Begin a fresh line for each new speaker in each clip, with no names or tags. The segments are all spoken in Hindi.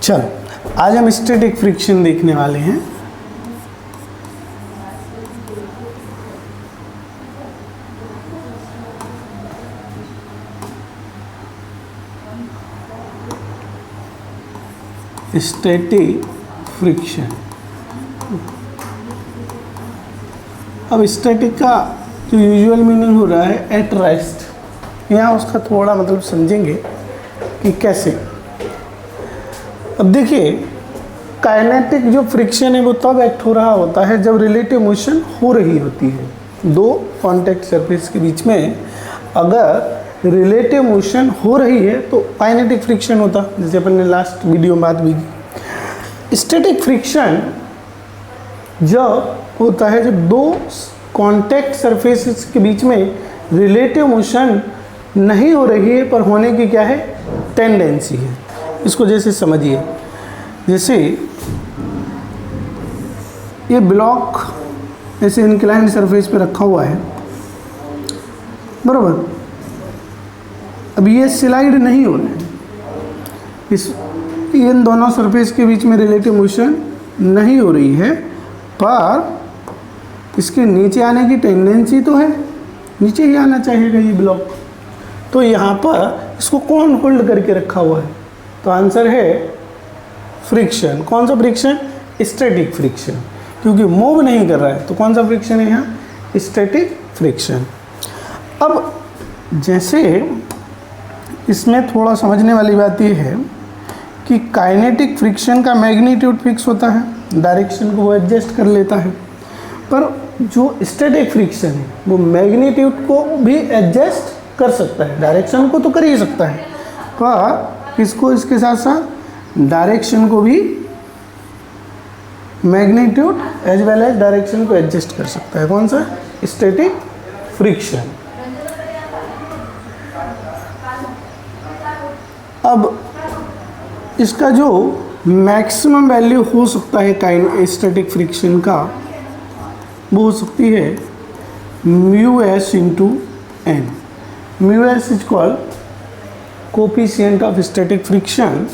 चलो आज हम स्टैटिक फ्रिक्शन देखने वाले हैं। Static friction. अब स्टैटिक का जो यूजुअल मीनिंग हो रहा है एट रेस्ट, यहाँ उसका थोड़ा मतलब समझेंगे कि कैसे। अब देखिए काइनेटिक जो फ्रिक्शन है वो तब एक्ट हो रहा होता है जब रिलेटिव मोशन हो रही होती है। दो कॉन्टैक्ट सरफेस के बीच में अगर रिलेटिव मोशन हो रही है तो काइनेटिक फ्रिक्शन होता, जैसे अपन ने लास्ट वीडियो में बात भी की। स्टैटिक फ्रिक्शन जब होता है जब दो कॉन्टैक्ट सरफेसेस के बीच में रिलेटिव मोशन नहीं हो रही है पर होने की क्या है, टेंडेंसी है। इसको जैसे समझिए, जैसे ये ब्लॉक ऐसे इंक्लाइंड सरफेस पे रखा हुआ है, बराबर। अब ये स्लाइड नहीं हो रहा है, इन दोनों सरफेस के बीच में रिलेटिव मोशन नहीं हो रही है पर इसके नीचे आने की टेंडेंसी तो है, नीचे ही आना चाहिएगा ये ब्लॉक। तो यहाँ पर इसको कौन होल्ड करके रखा हुआ है, तो आंसर है फ्रिक्शन। कौन सा फ्रिक्शन? स्टैटिक फ्रिक्शन, क्योंकि मूव नहीं कर रहा है तो कौन सा फ्रिक्शन है यहाँ, स्टैटिक फ्रिक्शन। अब जैसे इसमें थोड़ा समझने वाली बात ये है कि काइनेटिक फ्रिक्शन का मैग्नीट्यूड फिक्स होता है, डायरेक्शन को वो एडजस्ट कर लेता है, पर जो स्टैटिक फ्रिक्शन है वो मैग्नीट्यूड को भी एडजस्ट कर सकता है, डायरेक्शन को तो कर ही सकता है पर इसको इसके साथ साथ डायरेक्शन को भी, magnitude as well as direction को एडजस्ट कर सकता है। कौन सा? Static friction. अब इसका जो मैक्सिमम वैल्यू हो सकता है स्टैटिक फ्रिक्शन का, वो हो सकती है mu S into N. Mu S is called coefficient of static friction,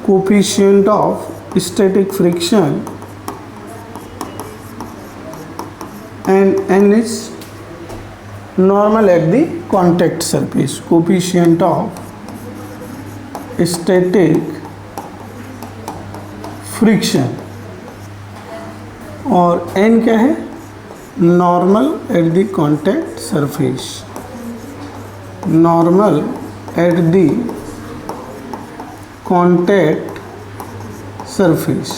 coefficient of static friction, and n is normal at the contact surface. Coefficient of static friction और n क्या है, normal at the contact surface, normal at the contact surface।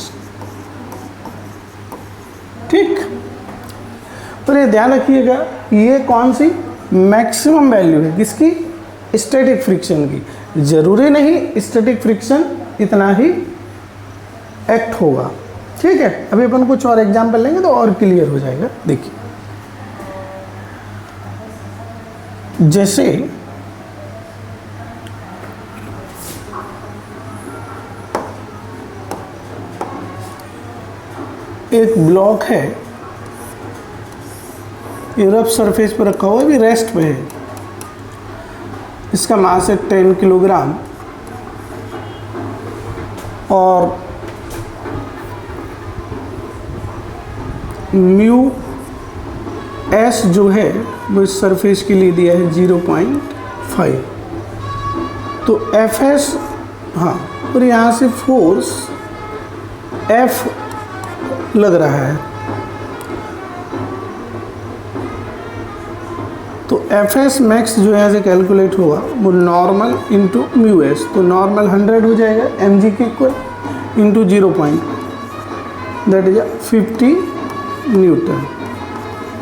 ठीक, पर ये ध्यान रखिएगा ये कौन सी मैक्सिमम वैल्यू है किसकी, स्टैटिक फ्रिक्शन की। जरूरी नहीं स्टैटिक फ्रिक्शन इतना ही एक्ट होगा, ठीक है। अभी अपन कुछ और एग्जांपल लेंगे तो और क्लियर हो जाएगा। देखिए जैसे एक ब्लॉक है, ये रफ सरफेस पर रखा हुआ है, भी रेस्ट पे है, इसका मास है 10 किलोग्राम और म्यू एस जो है वो इस सरफेस के लिए दिया है 0.5। तो एफ एस, हाँ, और यहाँ से फोर्स एफ लग रहा है, तो एफ एस मैक्स जो यहाँ से कैलकुलेट होगा वो नॉर्मल इंटू म्यू एस, तो नॉर्मल 100 हो जाएगा एम जी के equal into 0. That is 50 Newton.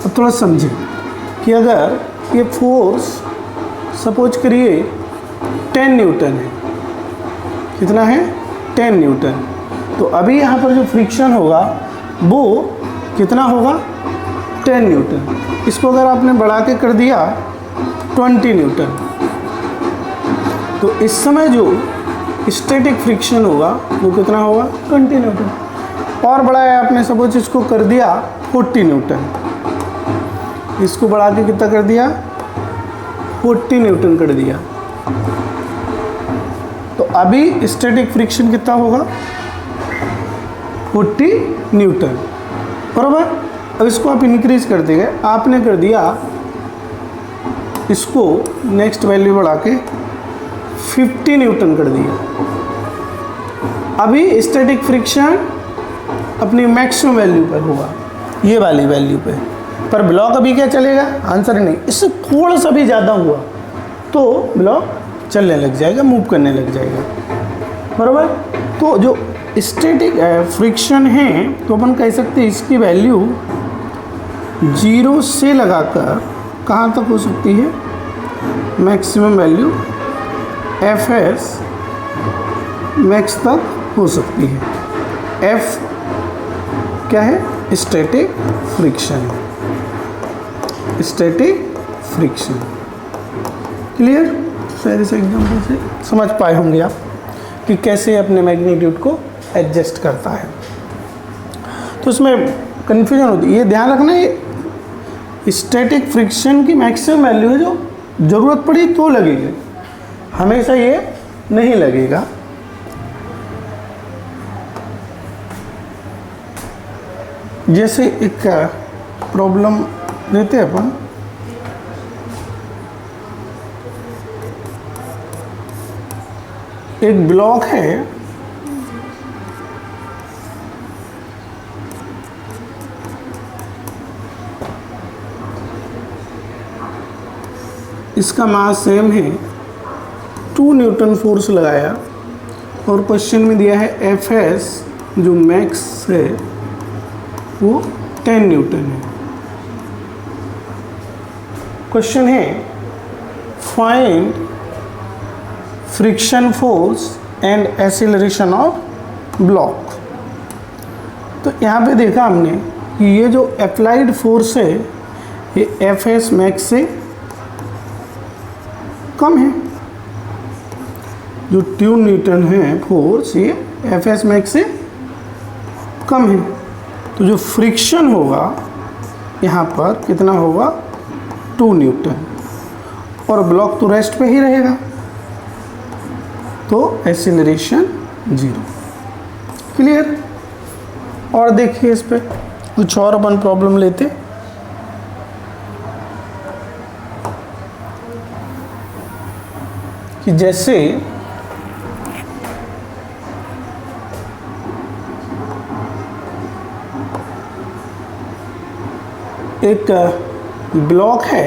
अब थोड़ा समझें कि अगर ये फोर्स सपोज करिए 10 न्यूटन है, कितना है, 10 न्यूटन, तो अभी यहाँ पर जो फ्रिक्शन होगा वो कितना होगा, 10 न्यूटन। इसको अगर आपने बढ़ा के कर दिया 20 न्यूटन, तो इस समय जो स्टैटिक फ्रिक्शन होगा वो कितना होगा, 20 न्यूटन। और बढ़ाया आपने, सपोज इसको कर दिया 40 न्यूटन, इसको बढ़ा के कितना कर दिया, 40 न्यूटन कर दिया, तो अभी स्टैटिक फ्रिक्शन कितना होगा, 40 न्यूटन, बराबर। अब इसको आप इंक्रीज करते गए, आपने कर दिया इसको नेक्स्ट वैल्यू बढ़ा के 50 न्यूटन कर दिया। अभी स्टैटिक फ्रिक्शन अपनी मैक्सिमम वैल्यू पर होगा, ये वाली वैल्यू पे, पर ब्लॉक अभी क्या चलेगा, आंसर नहीं, इससे थोड़ा सा भी ज़्यादा हुआ तो ब्लॉक चलने लग जाएगा, मूव करने लग जाएगा, बराबर। तो जो स्टैटिक फ्रिक्शन है तो अपन कह सकते हैं इसकी वैल्यू 0 से लगाकर कहाँ तक हो सकती है, मैक्सिमम वैल्यू Fs मैक्स तक हो सकती है। F क्या है, static friction, static friction. Clear, शायद इस एग्जाम्पल से समझ पाए होंगे आप कि कैसे अपने मैग्नीट्यूड को एडजस्ट करता है। तो इसमें कन्फ्यूजन होती है, ये ध्यान रखना, ये स्टैटिक फ्रिक्शन की मैक्सिमम वैल्यू है जो ज़रूरत पड़ी तो लगेगी, हमेशा ये नहीं लगेगा। जैसे एक प्रॉब्लम लेते हैं अपन, एक ब्लॉक है, इसका मास सेम है, 2 न्यूटन फोर्स लगाया और क्वेश्चन में दिया है Fs जो मैक्स है वो 10 न्यूटन है। क्वेश्चन है find friction force and acceleration of block. तो यहाँ पे देखा हमने कि ये जो अप्लाइड फोर्स है ये Fs मैक्स से कम है, जो 2 न्यूटन है फोर्स ये Fs मैक्स से कम है, तो जो फ्रिक्शन होगा यहाँ पर कितना होगा, 2 न्यूटन, और ब्लॉक तो रेस्ट पे ही रहेगा, तो एक्सीलरेशन 0। क्लियर। और देखिए इस पे कुछ और अपन प्रॉब्लम लेते, कि जैसे एक ब्लॉक है,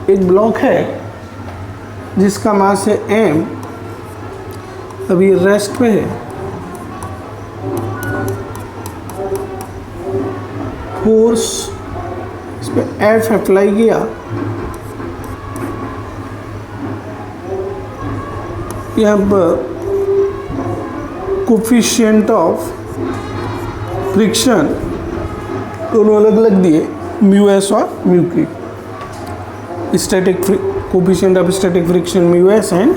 एक ब्लॉक है जिसका मास है m, अभी रेस्ट पे है, फोर्स इस पे F अप्लाई किया, यहाँ पर कोफिशिएंट ऑफ फ्रिक्शन दोनों अलग अलग दिए, म्यू एस और म्यू की। Static coefficient of static friction mu S and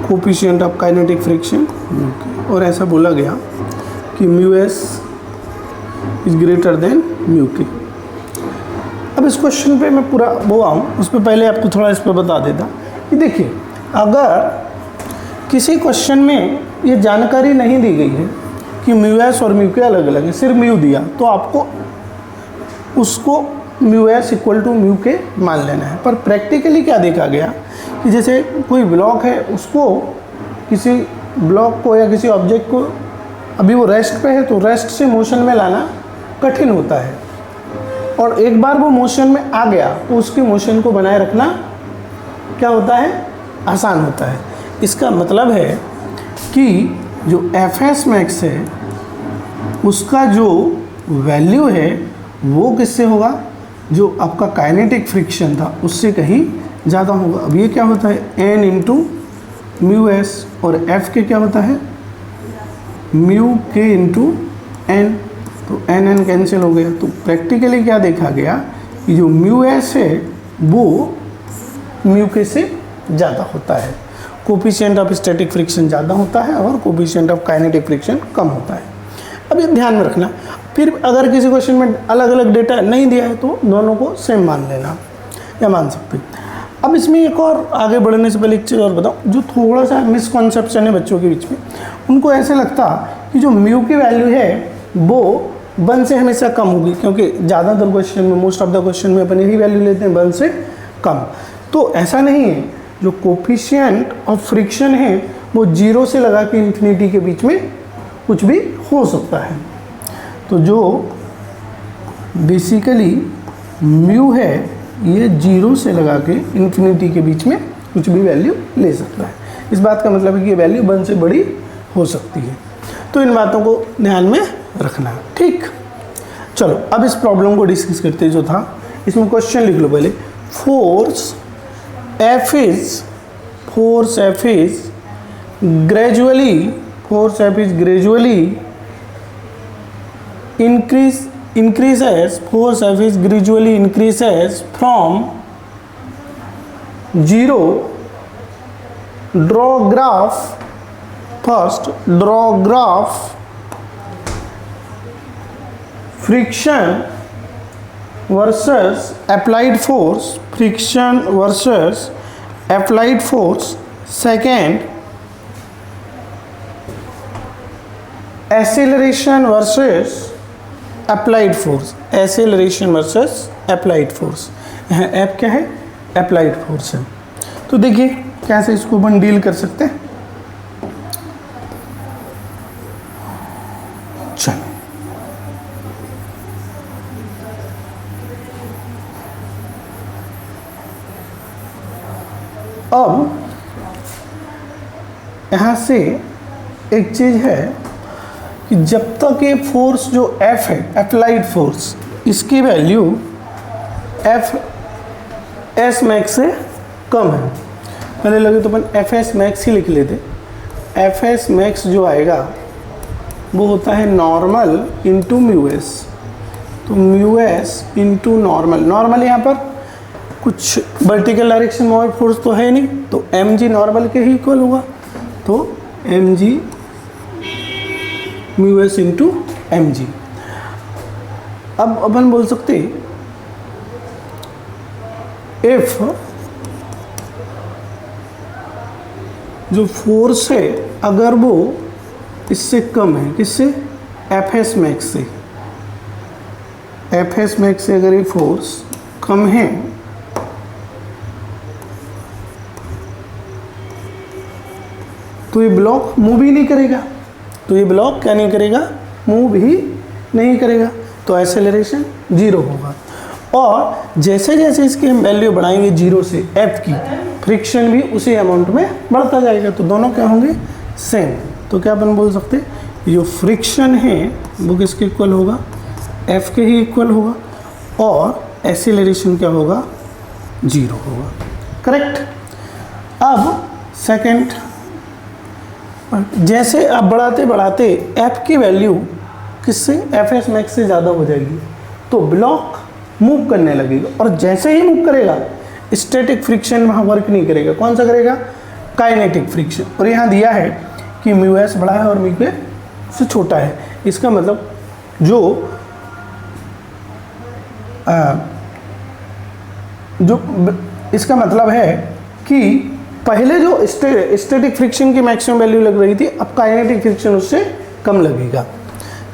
coefficient of kinetic friction mu की, और ऐसा बोला गया कि mu S is greater than mu की। अब इस क्वेश्चन पे मैं पूरा वो आऊँ, उस पर पहले आपको थोड़ा इस पर बता देता कि देखिए, अगर किसी क्वेश्चन में ये जानकारी नहीं दी गई है कि म्यू एस और म्यू के अलग अलग है, सिर्फ म्यू दिया, तो आपको उसको mu S equal to mu K मान लेना है। पर प्रैक्टिकली क्या देखा गया कि जैसे कोई ब्लॉक है, उसको किसी ब्लॉक को या किसी ऑब्जेक्ट को, अभी वो रेस्ट पे है तो रेस्ट से मोशन में लाना कठिन होता है, और एक बार वो मोशन में आ गया तो उसके मोशन को बनाए रखना क्या होता है, आसान होता है। इसका मतलब है कि जो Fs मैक्स है उसका जो वैल्यू है वो किससे होगा, जो आपका काइनेटिक फ्रिक्शन था उससे कहीं ज़्यादा होगा। अब ये क्या होता है, n इंटू म्यू एस, और F के क्या होता है, म्यू के इंटू n, तो n कैंसिल हो गया। तो प्रैक्टिकली क्या देखा गया कि जो म्यू एस है वो म्यू के से ज़्यादा होता है, कोफिशिएंट ऑफ स्टैटिक फ्रिक्शन ज़्यादा होता है और कोफिशिएंट ऑफ काइनेटिक फ्रिक्शन कम होता है। अब ये ध्यान में रखना, फिर अगर किसी क्वेश्चन में अलग अलग डेटा नहीं दिया है तो दोनों को सेम मान लेना या मान सकते हैं। अब इसमें एक और आगे बढ़ने से पहले एक चीज़ और बताऊँ, जो थोड़ा सा मिसकॉन्सेप्शन है बच्चों के बीच में, उनको ऐसे लगता कि जो म्यू की वैल्यू है वो 1 से हमेशा कम होगी, क्योंकि ज़्यादातर क्वेश्चन में, मोस्ट ऑफ द क्वेश्चन में अपन यही वैल्यू लेते हैं 1 से कम। तो ऐसा नहीं है, जो कोफिशिएंट ऑफ फ्रिक्शन है वो 0 से लगा के इन्फिनिटी के बीच में कुछ भी हो सकता है। तो जो बेसिकली म्यू है ये 0 से लगा के इन्फिनिटी के बीच में कुछ भी वैल्यू ले सकता है। इस बात का मतलब है कि ये वैल्यू 1 से बड़ी हो सकती है। तो इन बातों को ध्यान में रखना है, ठीक। चलो अब इस प्रॉब्लम को डिस्कस करते हैं। जो था इसमें क्वेश्चन लिख लो पहले। Force F is gradually increases from 0. Draw graph. First draw graph friction versus applied force. Friction versus applied force. Second, acceleration versus applied force. Acceleration versus applied force. यहाँ F क्या है? applied force है। तो देखिए कैसे इसको अपन डील कर सकते हैं। चलो अब यहाँ से एक चीज़ है कि जब तक ये फोर्स जो F है, अप्लाइड फोर्स, इसकी वैल्यू Fs मैक्स से कम है, पहले लगे तो अपन Fs मैक्स ही लिख लेते। Fs मैक्स जो आएगा वो होता है नॉर्मल इंटू म्यू एस। तो mu S into normal, normal यहाँ पर कुछ वर्टिकल डायरेक्शन में फोर्स तो है नहीं, तो mg नॉर्मल के ही इक्वल होगा। तो mg mu S into mg। अब अपन बोल सकते इफ जो फोर्स है अगर वो इससे कम है, किससे? Fs मैक्स से। Fs मैक्स से अगर ये फोर्स कम है तो ये ब्लॉक मूव ही नहीं करेगा। तो ये ब्लॉक क्या नहीं करेगा? मूव ही नहीं करेगा। तो एक्सेलरेशन 0 होगा। और जैसे जैसे इसकी हम वैल्यू बढ़ाएंगे 0 से F की, फ्रिक्शन भी उसी अमाउंट में बढ़ता जाएगा। तो दोनों क्या होंगे? सेम। तो क्या अपन बोल सकते हैं जो फ्रिक्शन है वो किसके इक्वल होगा? F के ही इक्वल होगा। और एक्सेलरेशन क्या होगा? 0 होगा। करेक्ट। अब सेकंड, जैसे आप बढ़ाते बढ़ाते F की वैल्यू किससे? Fs मैक्स से ज़्यादा हो जाएगी तो ब्लॉक मूव करने लगेगा। और जैसे ही मूव करेगा स्टैटिक फ्रिक्शन वहाँ वर्क नहीं करेगा। कौन सा करेगा? Kinetic friction. और यहाँ दिया है कि म्यू एस बड़ा है और म्यू के से छोटा है। इसका मतलब इसका मतलब है कि पहले जो स्टैटिक फ्रिक्शन की मैक्सिमम वैल्यू लग रही थी, अब काइनेटिक फ्रिक्शन उससे कम लगेगा।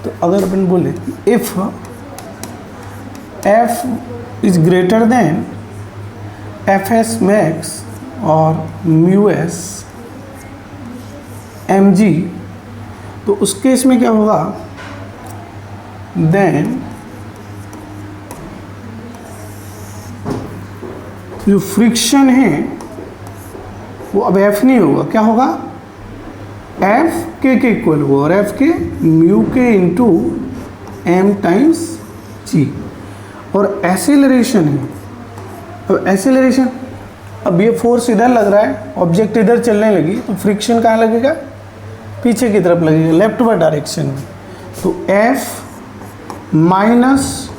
तो अगर अपन बोले if F is greater than Fs max और म्यू एस mg, तो उस केस में क्या होगा? देन जो फ्रिक्शन है वो अब F नहीं होगा, क्या होगा? F के इक्वल होगा। और F के म्यू के इंटू m टाइम्स g। और एक्सेलरेशन है, अब एक्सेलरेशन, अब ये फोर्स इधर लग रहा है, ऑब्जेक्ट इधर चलने लगी, तो फ्रिक्शन कहाँ लगेगा? पीछे की तरफ लगेगा, लेफ्टवर्ड डायरेक्शन में। तो F माइनस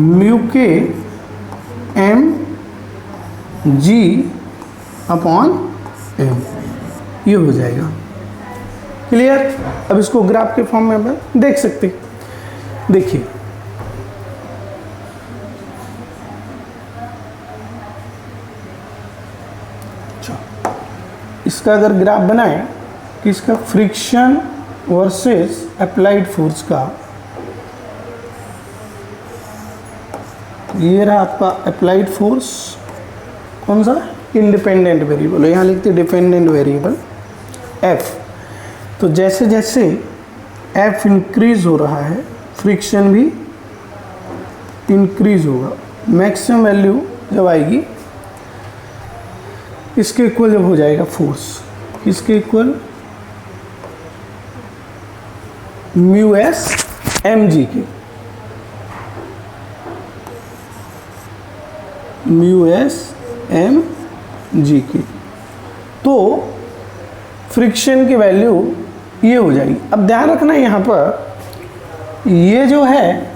म्यू के m g अपॉन m, ये हो जाएगा। क्लियर। अब इसको ग्राफ के फॉर्म में अपन देख सकते हैं। देखिए इसका अगर ग्राफ बनाए कि इसका फ्रिक्शन वर्सेस अप्लाइड फोर्स का, ये रहा आपका अप्लाइड फोर्स, कौन सा इंडिपेंडेंट वेरिएबल, यहाँ लिखते डिपेंडेंट वेरिएबल एफ। तो जैसे जैसे एफ इंक्रीज हो रहा है फ्रिक्शन भी इंक्रीज होगा। मैक्सिमम वैल्यू जब आएगी इसके इक्वल जब हो जाएगा फोर्स, इसके equal mu S M G के, म्यू एस एम जी की, तो फ्रिक्शन की वैल्यू ये हो जाएगी। अब ध्यान रखना यहाँ पर ये जो है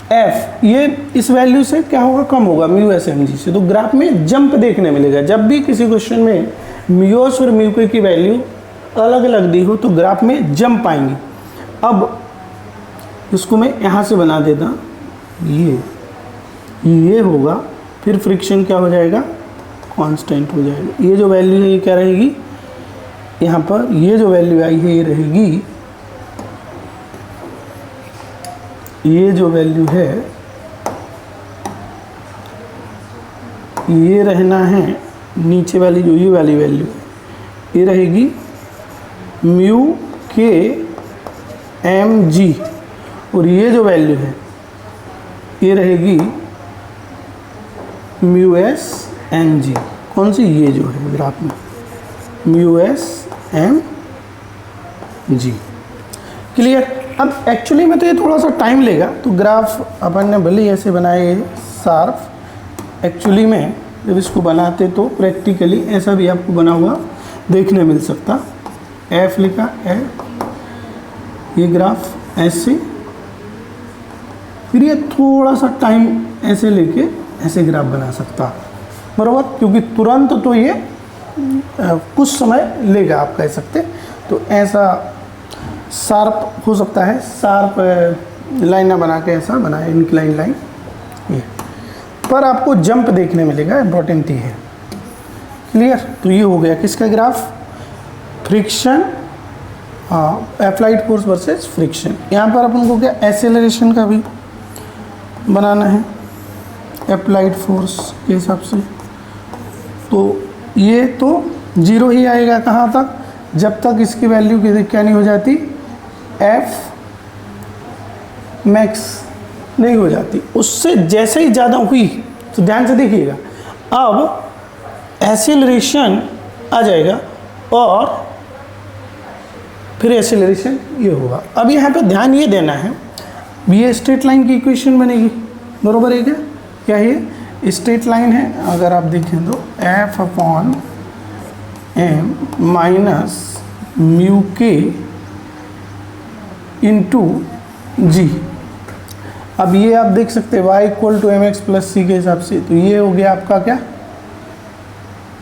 F, ये इस वैल्यू से क्या होगा, कम होगा म्यू एस एम जी से। तो ग्राफ में जंप देखने मिलेगा। जब भी किसी क्वेश्चन में म्यू एस और म्यू के की वैल्यू अलग अलग दी हो तो ग्राफ में जंप आएंगी। अब इसको मैं यहाँ से बना देता, ये होगा, फिर फ्रिक्शन क्या हो जाएगा, कांस्टेंट हो जाएगा। ये जो वैल्यू है ये क्या रहेगी, यहाँ पर ये जो वैल्यू आई है ये रहेगी, ये जो वैल्यू है ये रहना है, नीचे वाली जो ये वाली वैल्यू ये रहेगी म्यू के एम जी, और ये जो वैल्यू है ये रहेगी म्यू एस एम जी। कौन सी, ये जो है ग्राफ में mu S M G. Clear. अब एक्चुअली में तो ये थोड़ा सा टाइम लेगा, तो ग्राफ अपन ने भले ही ऐसे बनाए शार्प, एक्चुअली में जब इसको बनाते तो प्रैक्टिकली ऐसा भी आपको बना हुआ देखने मिल सकता। एफ लिखा एफ, ये ग्राफ ऐसे, फिर ये थोड़ा सा टाइम ऐसे लेके ऐसे ग्राफ बना सकता, बराबर, क्योंकि तुरंत तो ये कुछ समय लेगा आप कह सकते। तो ऐसा शार्प हो सकता है, शार्प लाइन ना बना के ऐसा बनाए इंक्लाइन लाइन, ये पर आपको जंप देखने मिलेगा, इंपॉर्टेंट ही है। क्लियर। तो ये हो गया किसका graph, friction, applied force versus friction. यहाँ पर अपन को क्या एक्सेलरेशन का भी बनाना है अप्लाइड फोर्स के हिसाब से। तो ये तो जीरो ही आएगा कहाँ तक, जब तक इसकी वैल्यू क्या नहीं हो जाती, एफ मैक्स नहीं हो जाती। उससे जैसे ही ज़्यादा हुई तो ध्यान से देखिएगा, अब एक्सेलरेशन आ जाएगा और फिर एक्सेलरेशन ये होगा। अब यहाँ पे ध्यान ये देना है, ये स्ट्रेट लाइन की इक्वेशन बनेगी, बरोबर है क्या, क्या ये स्ट्रेट लाइन है। अगर आप देखें तो F upon M minus mu के इंटू जी। अब ये आप देख सकते हैं y equal to m x plus c के हिसाब से, तो ये हो गया आपका क्या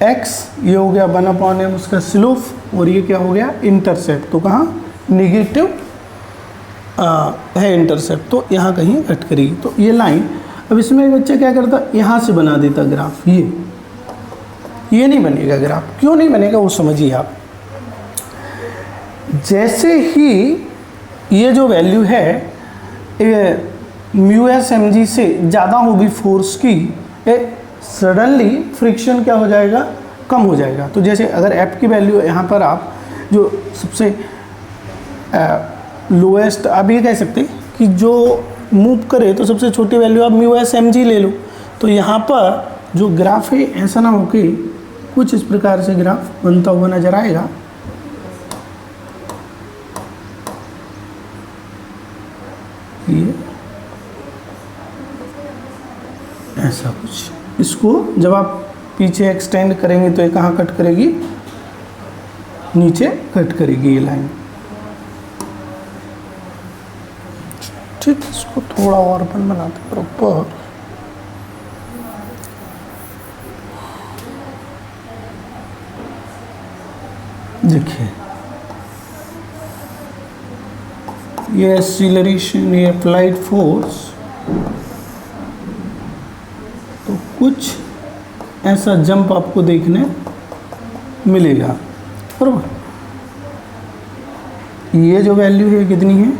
x, ये हो गया 1/m उसका स्लोप, और ये क्या हो गया इंटरसेप्ट। तो कहाँ निगेटिव है इंटरसेप्ट, तो यहाँ कहीं कट करेगी। तो ये लाइन, अब इसमें बच्चा क्या करता, यहाँ से बना देता ग्राफ, ये नहीं बनेगा ग्राफ। क्यों नहीं बनेगा वो समझिए आप। जैसे ही ये जो वैल्यू है म्यू एस एम जी से ज़्यादा होगी फोर्स की, सडनली फ्रिक्शन क्या हो जाएगा, कम हो जाएगा। तो जैसे अगर एफ की वैल्यू यहाँ पर आप जो सबसे लोएस्ट, आप ये कह सकते हैं कि जो मूव करे तो सबसे छोटी वैल्यू आप म्यू एस एम जी ले लो। तो यहाँ पर जो ग्राफ है ऐसा ना हो कि कुछ इस प्रकार से ग्राफ बनता हुआ नजर आएगा। ये ऐसा कुछ, इसको जब आप पीछे एक्सटेंड करेंगे तो ये कहाँ कट करेगी, नीचे कट करेगी ये लाइन। ठीक, इसको थोड़ा और अपन बनाते प्रॉपर। देखिए ये एक्सीलरेशन, ये अप्लाइड फोर्स, तो कुछ ऐसा जंप आपको देखने मिलेगा, बराबर। ये जो वैल्यू है कितनी है,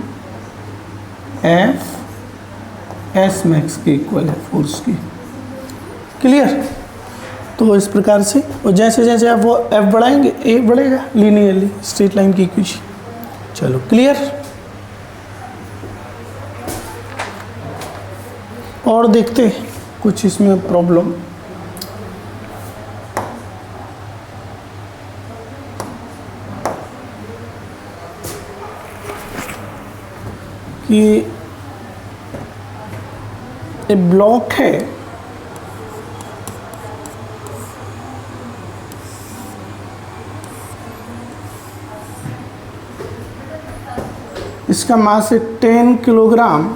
एफ एस मैक्स के इक्वल है फोर्स की। क्लियर। तो इस प्रकार से, और जैसे जैसे आप वो एफ बढ़ाएंगे ए बढ़ेगा लीनियरली, स्ट्रेट लाइन की इक्वेशन। चलो क्लियर। और देखते कुछ इसमें प्रॉब्लम। कि एक ब्लॉक है, इसका मास है 10 किलोग्राम।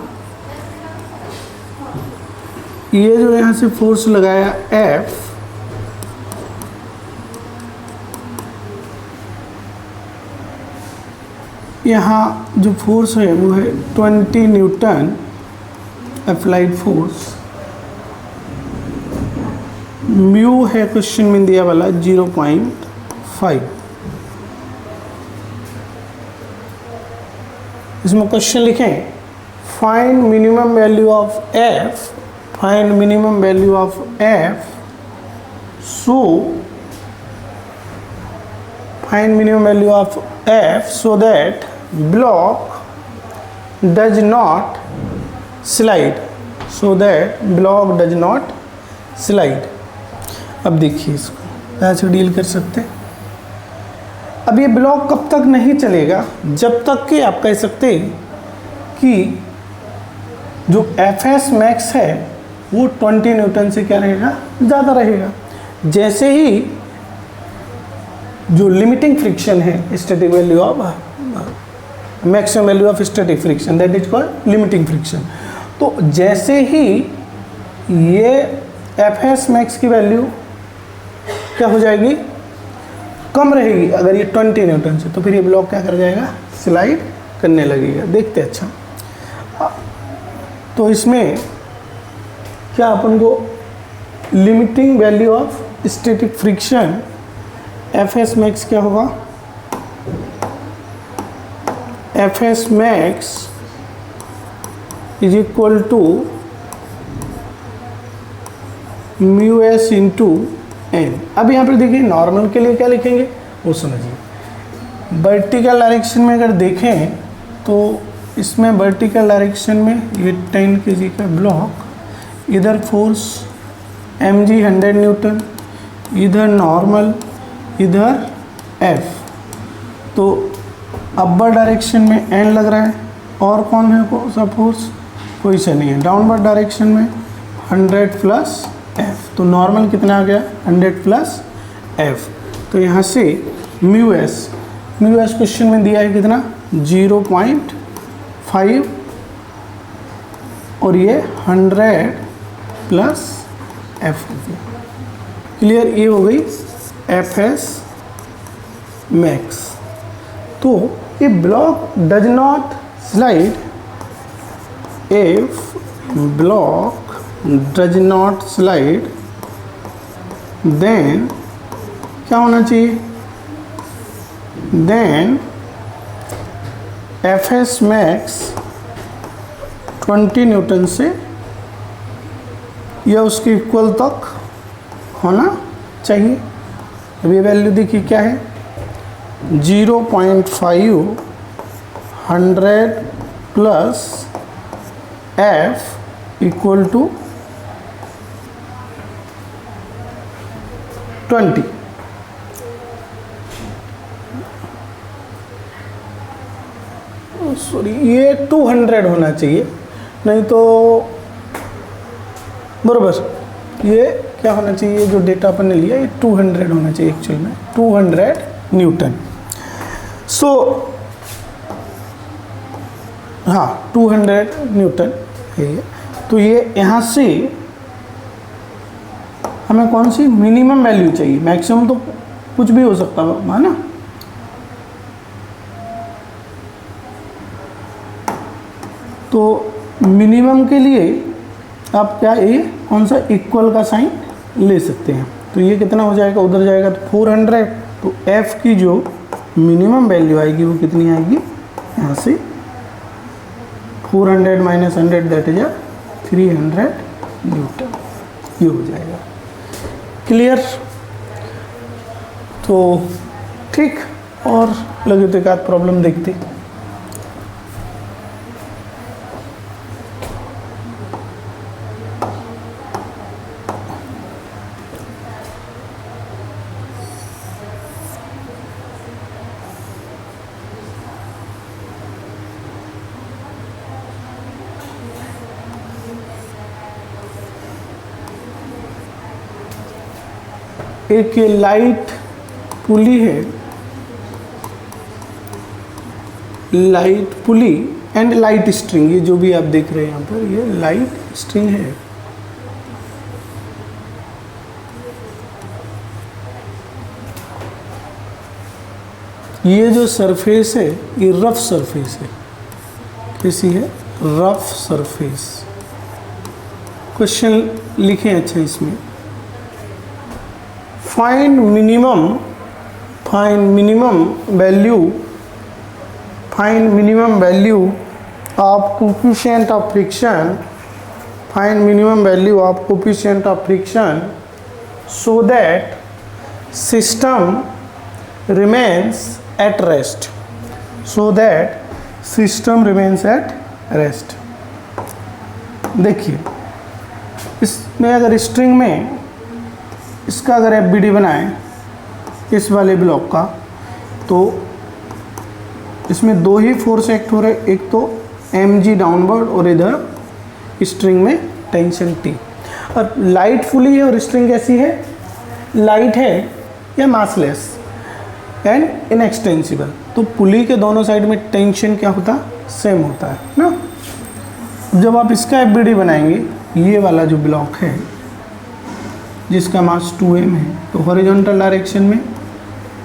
ये जो यहाँ से फोर्स लगाया F, यहाँ जो फोर्स है वो है 20 न्यूटन अप्लाइड फोर्स। म्यू है क्वेश्चन में दिया वाला 0.5। इसमें क्वेश्चन लिखें, find minimum value of F, find minimum value of F, so find minimum value of F so that block does not slide, so that block does not slide। अब देखिए इसको ऐसे डील कर सकते हैं। अब ये ब्लॉक कब तक नहीं चलेगा, जब तक कि आप कह सकते कि जो Fs मैक्स है वो 20 न्यूटन से क्या रहेगा, ज़्यादा रहेगा। जैसे ही जो लिमिटिंग फ्रिक्शन है, static value of maximum value of static friction, that is called limiting friction. तो जैसे ही ये Fs मैक्स की वैल्यू क्या हो जाएगी, कम रहेगी अगर ये 20 न्यूटन से, तो फिर ये ब्लॉक क्या कर जाएगा, स्लाइड करने लगेगा। देखते अच्छा। तो इसमें क्या अपन को limiting value of static friction Fs max क्या होगा, Fs max is equal to mu S into N. अब यहाँ पर देखिए नॉर्मल के लिए क्या लिखेंगे वो समझिए। वर्टिकल डायरेक्शन में अगर देखें तो इसमें वर्टिकल डायरेक्शन में ये 10 kg का ब्लॉक, इधर फोर्स mg 100 न्यूटन, इधर नॉर्मल, इधर F। तो अपर डायरेक्शन में n लग रहा है, और कौन है कौन सा फोर्स, कोई सा नहीं है। डाउनवर्ड डायरेक्शन में 100 प्लस F, तो नॉर्मल कितना आ गया, 100 प्लस F। तो यहाँ से म्यू एस क्वेश्चन में दिया है कितना, 0.5, और ये 100 प्लस F। क्लियर, ये हो गई Fs मैक्स। तो ये block does not slide, if block does not slide, then क्या होना चाहिए, देन Fs मैक्स 20 न्यूटन से या उसके इक्वल तक होना चाहिए। अब ये वैल्यू देखिए क्या है, 0.5, 100 plus F equal to 20। Sorry, ये 200 होना चाहिए, नहीं तो बराबर ये क्या होना चाहिए, जो डेटा अपन ने लिया ये 200 होना चाहिए एक्चुअल में, 200 न्यूटन। सो हाँ 200 न्यूटन है ये। तो ये यहाँ से हमें कौन सी मिनिमम वैल्यू चाहिए, मैक्सिमम तो कुछ भी हो सकता है ना। तो मिनिमम के लिए आप क्या ये कौन सा इक्वल का साइन ले सकते हैं। तो ये कितना हो जाएगा, उधर जाएगा तो 400, तो f की जो मिनिमम वैल्यू आएगी वो कितनी आएगी, यहाँ से 400 माइनस 100 दैट इज 300 न्यूटन, ये हो जाएगा। क्लियर? तो ठीक, और लगे तो एक आध प्रॉब्लम देखते। एक ये लाइट पुली है, light pulley and light string, ये जो भी आप देख रहे हैं यहाँ पर, ये लाइट स्ट्रिंग है। ये जो सरफेस है ये रफ सरफेस है, कैसी है, रफ सरफेस। क्वेश्चन लिखें अच्छा इसमें, find minimum value of coefficient of friction, find minimum value of coefficient of friction so that system remains at rest, so that system remains at rest. देखिए इसमें अगर स्ट्रिंग में इसका अगर FBD बनाएं इस वाले ब्लॉक का, तो इसमें दो ही फोर्स एक्ट हो रहे, एक तो mg डाउनवर्ड और इधर स्ट्रिंग में टेंशन T। और लाइट फुली है और स्ट्रिंग कैसी है, लाइट है या मासलेस एंड इनएक्सटेंसिबल, तो पुली के दोनों साइड में टेंशन क्या होता, सेम होता है ना। जब आप इसका FBD बनाएंगे, ये वाला जो ब्लॉक है जिसका मास 2m है, तो हॉरिजॉन्टल डायरेक्शन में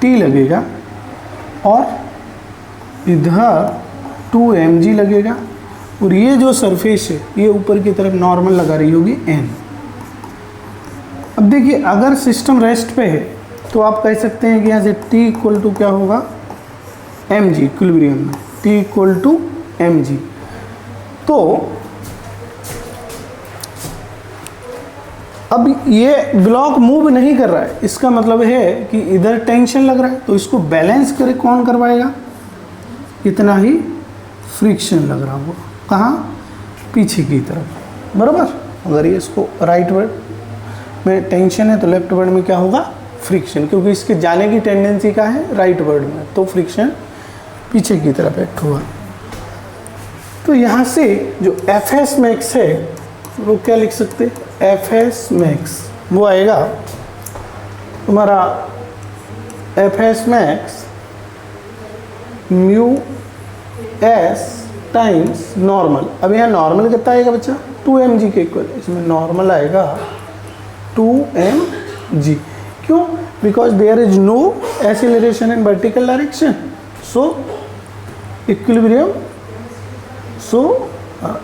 T लगेगा और इधर 2mg लगेगा, और ये जो सरफेस है ये ऊपर की तरफ नॉर्मल लगा रही होगी n। अब देखिए अगर सिस्टम रेस्ट पे है तो आप कह सकते हैं कि यहाँ से T इक्वल टू क्या होगा, mg, इक्विलिब्रियम में T इक्वल टू mg। तो अब ये ब्लॉक मूव नहीं कर रहा है, इसका मतलब है कि इधर टेंशन लग रहा है, तो इसको बैलेंस करे कौन करवाएगा, इतना ही फ्रिक्शन लग रहा होगा, कहाँ, पीछे की तरफ, बराबर। अगर ये इसको राइट वर्ड में टेंशन है तो लेफ्ट वर्ड में क्या होगा, फ्रिक्शन, क्योंकि इसके जाने की टेंडेंसी क्या है, राइट वर्ड में, तो फ्रिक्शन पीछे की तरफ एक्ट हुआ। तो यहाँ से जो Fs मैक्स है वो क्या लिख सकते, Fs मैक्स वो आएगा तुम्हारा Fs max mu S times normal. अब यहाँ नॉर्मल कितना आएगा बच्चा, 2mg के इक्वल, इसमें नॉर्मल आएगा 2mg। क्यों, because there is no acceleration in vertical direction, so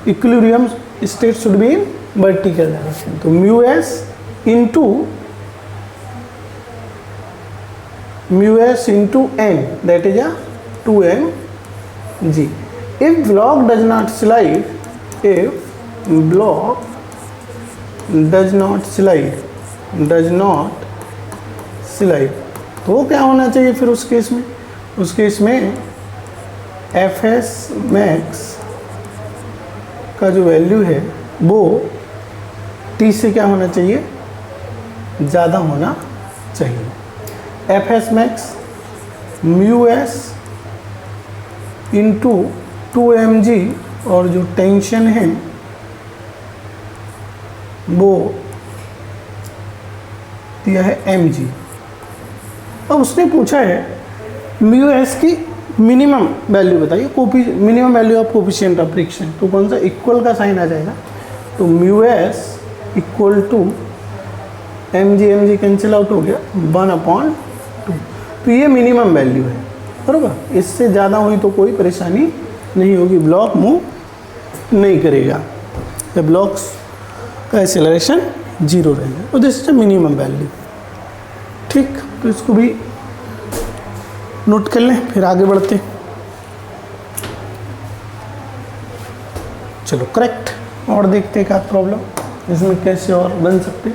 equilibrium state should be in vertical direction. तो mu S into n that is 2mg। if block does not slide, तो क्या होना चाहिए फिर उस केस में, उस केस में Fs मैक्स का जो वैल्यू है वो T से क्या होना चाहिए, ज़्यादा होना चाहिए। Fs max mu S into 2mg और जो टेंशन है वो दिया है mg। अब उसने पूछा है म्यू एस की मिनिमम वैल्यू बताइए, minimum value of coefficient of friction, तो कौन सा इक्वल का साइन आ जाएगा, तो mu S equal to mg cancel out हो गया 1/2। तो ये मिनिमम वैल्यू है, बराबर। इससे ज़्यादा हुई तो कोई परेशानी नहीं होगी, ब्लॉक मूव नहीं करेगा, द ब्लॉक्स का एक्सेलरेशन 0 रहेगा, और this is the minimum value. ठीक, तो इसको भी नोट कर लें, फिर आगे बढ़ते। चलो करेक्ट, और देखते हैं क्या प्रॉब्लम इसमें कैसे और बन सकते।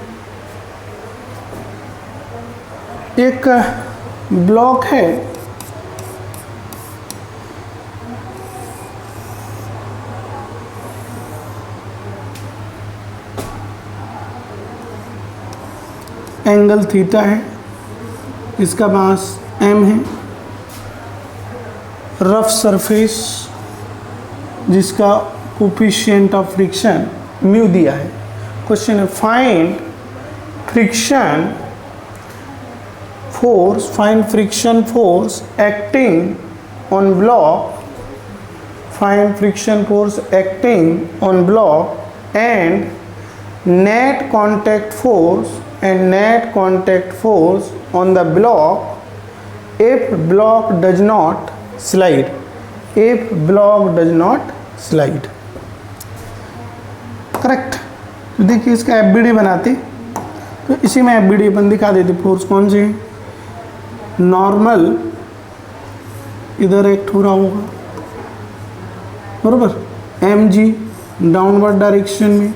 एक ब्लॉक है एंगल थीटा है, इसका मास m है, रफ सरफेस जिसका कोफिशिएंट ऑफ फ्रिक्शन म्यू दिया है। क्वेश्चन है find friction force acting on block, find friction force acting on block and net contact force on the block if block does not slide, correct. तो देखिए इसका एफबीडी बनाते, तो इसी में एफबीडी अपन दिखा देते। फोर्स कौन से है, नॉर्मल इधर एक्ट हो रहा होगा, बरोबर, mg डाउनवर्ड डायरेक्शन में,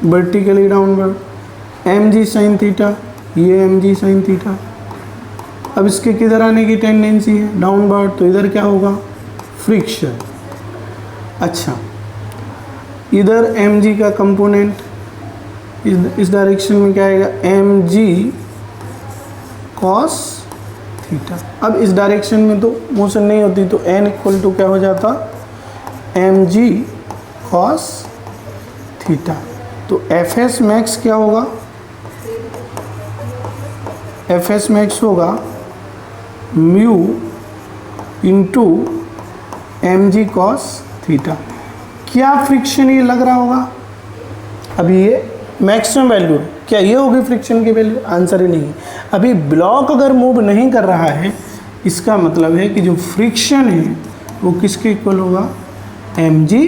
vertically downward, mg sine theta, ये mg साइन थीटा। अब इसके किधर आने की टेंडेंसी है, डाउनवर्ड, तो इधर क्या होगा, फ्रिक्शन। अच्छा, इधर mg का कंपोनेंट इस डायरेक्शन में क्या आएगा, mg cos थीटा। अब इस डायरेक्शन में तो मोशन नहीं होती, तो n इक्वल टू क्या हो जाता, mg cos थीटा। तो fs मैक्स क्या होगा, fs मैक्स होगा mu into mg cos theta. क्या फ्रिक्शन ये लग रहा होगा, अभी ये मैक्सिमम वैल्यू है, क्या ये होगी फ्रिक्शन की वैल्यू, आंसर ही नहीं। अभी ब्लॉक अगर मूव नहीं कर रहा है, इसका मतलब है कि जो फ्रिक्शन है वो किसके इक्वल होगा, mg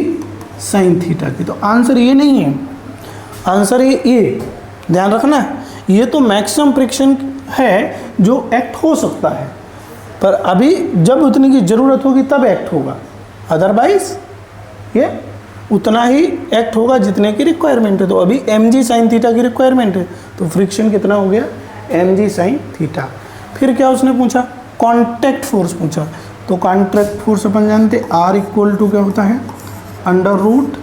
साइन थीटा की। तो आंसर ये नहीं है, आंसर ये ध्यान रखना, ये तो मैक्सिमम फ्रिक्शन है जो एक्ट हो सकता है, पर अभी जब उतनी की ज़रूरत होगी तब एक्ट होगा, अदरवाइज ये उतना ही एक्ट होगा जितने की रिक्वायरमेंट है। तो अभी mg साइन थीटा की रिक्वायरमेंट है, तो फ्रिक्शन कितना हो गया, mg साइन थीटा। फिर क्या उसने पूछा, कॉन्टैक्ट फोर्स पूछा। तो कॉन्टैक्ट फोर्स अपन जानते R इक्वल टू क्या होता है, under root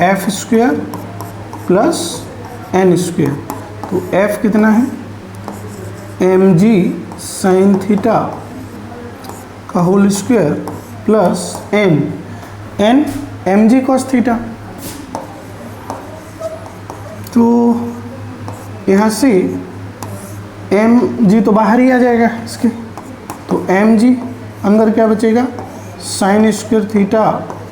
F square plus N square. तो f कितना है, mg साइन थीटा का whole square plus n mg cos theta. तो यहाँ से mg तो बाहर ही आ जाएगा इसके, तो mg अंदर क्या बचेगा, sine square theta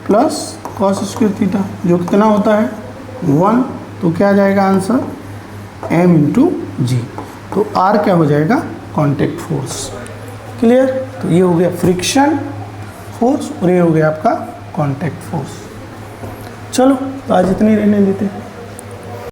plus cos square theta, जो कितना होता है 1। तो क्या आ जाएगा आंसर, m इंटू जी। तो R क्या हो जाएगा, कॉन्टैक्ट फोर्स। क्लियर, तो ये हो गया फ्रिक्शन फोर्स और ये हो गया आपका कॉन्टैक्ट फोर्स। चलो तो आज इतनी रहने देते हैं।